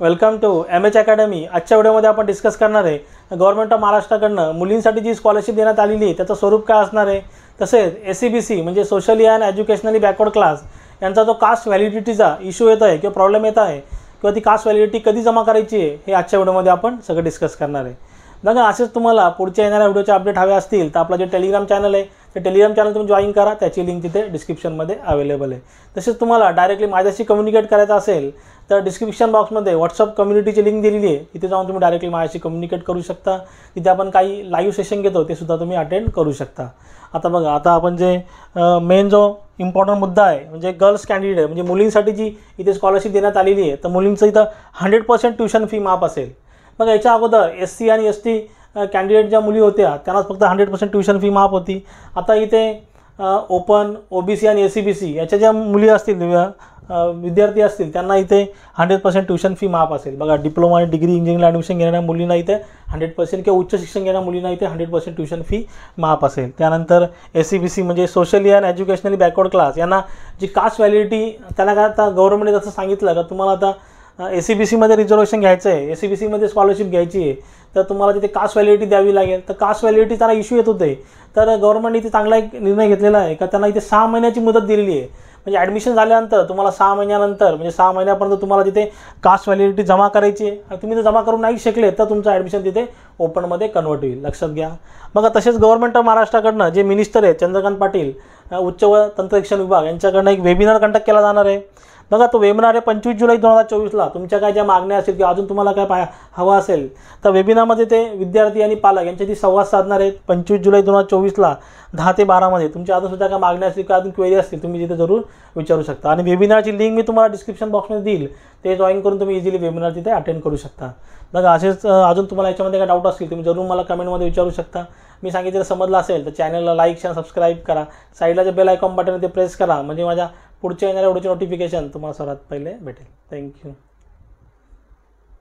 Welcome to MH academy. आजच्या व्हिडिओमध्ये आपण डिस्कस करणार आहे गव्हर्नमेंट ऑफ महाराष्ट्राकडनं मुलींसाठी जी स्कॉलरशिप देण्यात आलेली आहे त्याचं स्वरूप काय असणार आहे, तसेच SCBC म्हणजे socially and educationally backward class यांचा जो कास्ट व्हॅलिडिटीचा इश्यू येत आहे किंवा प्रॉब्लेम येत आहे किंवा ती कास्ट व्हॅलिडिटी कधी जमा करायची आहे हे आजच्या व्हिडिओमध्ये आपण सगळं डिस्कस करणार आहे। बघा, असेच तुम्हाला पुढच्या येणाऱ्या व्हिडिओचे अपडेट हवे असतील तर आपला जे टेलिग्राम चॅनल आहे ते टेलिग्राम चॅनल तुम्ही जॉईन करा, त्याची लिंक तिथे डिस्क्रिप्शनमध्ये अवेलेबल आहे। तसेच तुम्हाला डायरेक्टली माझ्याशी कम्युनिकेट करायचं असेल तर डिस्क्रिप्शन बॉक्समध्ये व्हॉट्सअप कम्युनिटीची लिंक दिलेली आहे, तिथे जाऊन तुम्ही डायरेक्टली माझ्याशी कम्युनिकेट करू शकता। तिथे आपण काही लाईव्ह सेशन घेतो ते सुद्धा तुम्ही अटेंड करू शकता। आता बघा, आता आपण जे मेन जो इम्पॉर्टंट मुद्दा आहे म्हणजे गर्ल्स कॅन्डिडेट म्हणजे मुलींसाठी जी इथे स्कॉलरशिप देण्यात आलेली आहे तर मुलींचं इथं 100% ट्यूशन फी माफ असेल। बघा, याच्या अगोदर SC आणि ST कॅन्डिडेट ज्या मुली होत्या त्यांनाच फक्त 100% ट्यूशन फी माफ होती। आता इथे ओपन OBC आणि SCBC याच्या ज्या मुली असतील विद्यार्थी असतील त्यांना इथे 100% ट्यूशन फी माफ असेल। बघा, डिप्लोमा आणि डिग्री इंजिनिअरिंगला ॲडमिशन घेणाऱ्या मुलींना इथे 100% किंवा उच्च शिक्षण घेणाऱ्या मुलींना इथे 100% ट्यूशन फी माफ असेल। त्यानंतर SCBC म्हणजे socially and educationally backward class यांना जी कास्ट व्हॅलिडिटी त्यांना काय आता गव्हर्नमेंटने जसं सांगितलं का तुम्हाला आता SCBC मध्ये रिझर्वेशन घ्यायचं आहे, SCBC मध्ये स्कॉलरशिप घ्यायची आहे तर तुम्हाला तिथे कास्ट व्हॅलिडिटी द्यावी लागेल। तर कास्ट व्हॅलिडिटी त्यांना इश्यू येत होते तर गव्हर्नमेंटने इथे चांगला एक निर्णय घेतलेला आहे का त्यांना इथे 6 महिन्याची मुदत दिलेली आहे। म्हणजे ॲडमिशन झाल्यानंतर तुम्हाला 6 महिन्यानंतर म्हणजे 6 महिन्यापर्यंत तुम्हाला तिथे कास्ट व्हॅलिडिटी जमा करायची आहे आणि तुम्ही जर जमा करू नाही शकले तर तुमचं ॲडमिशन तिथे ओपनमध्ये कन्वर्ट होईल, लक्षात घ्या। बघा, तसेच गव्हर्नमेंट ऑफ महाराष्ट्राकडनं जे मिनिस्टर आहेत चंद्रकांत पाटील उच्च व तंत्र शिक्षण विभाग यांच्याकडनं एक वेबिनार कंडक्ट केला जाणार आहे। बघा, तो वेबिनार आहे 25 जुलै 2024ला। तुमच्या काय ज्या मागण्या असतील किंवा अजून तुम्हाला काय हवं असेल तर वेबिनारमध्ये ते विद्यार्थी आणि पालक यांच्याशी संवाद साधणार आहेत 25 जुलै 2024ला 10 ते 12 मध्ये। तुमच्या अजून सुद्धा काय मागण्या असतील किंवा अजून क्वेरी असतील तुम्ही तिथे जरूर विचारू शकता आणि वेबिनारची लिंक मी तुम्हाला डिस्क्रिप्शन बॉक्समध्ये देईल, ते जॉईन करून तुम्ही इझिली वेबिनार तिथे अटेंड करू शकता। बघा, असेच अजून तुम्हाला याच्यामध्ये काय डाऊट असतील तुम्ही जरूर मला कमेंटमध्ये विचारू शकता। मी सांगितलेलं समजलं असेल तर चॅनलला लाईक शेअर सबस्क्राईब करा, साईडला जे बेल आयकॉन बटन ते प्रेस करा म्हणजे माझ्या पुढच्या येणाऱ्या व्हिडिओचे नोटिफिकेशन तुम्हाला सर्वात पहिले भेटेल। थँक्यू।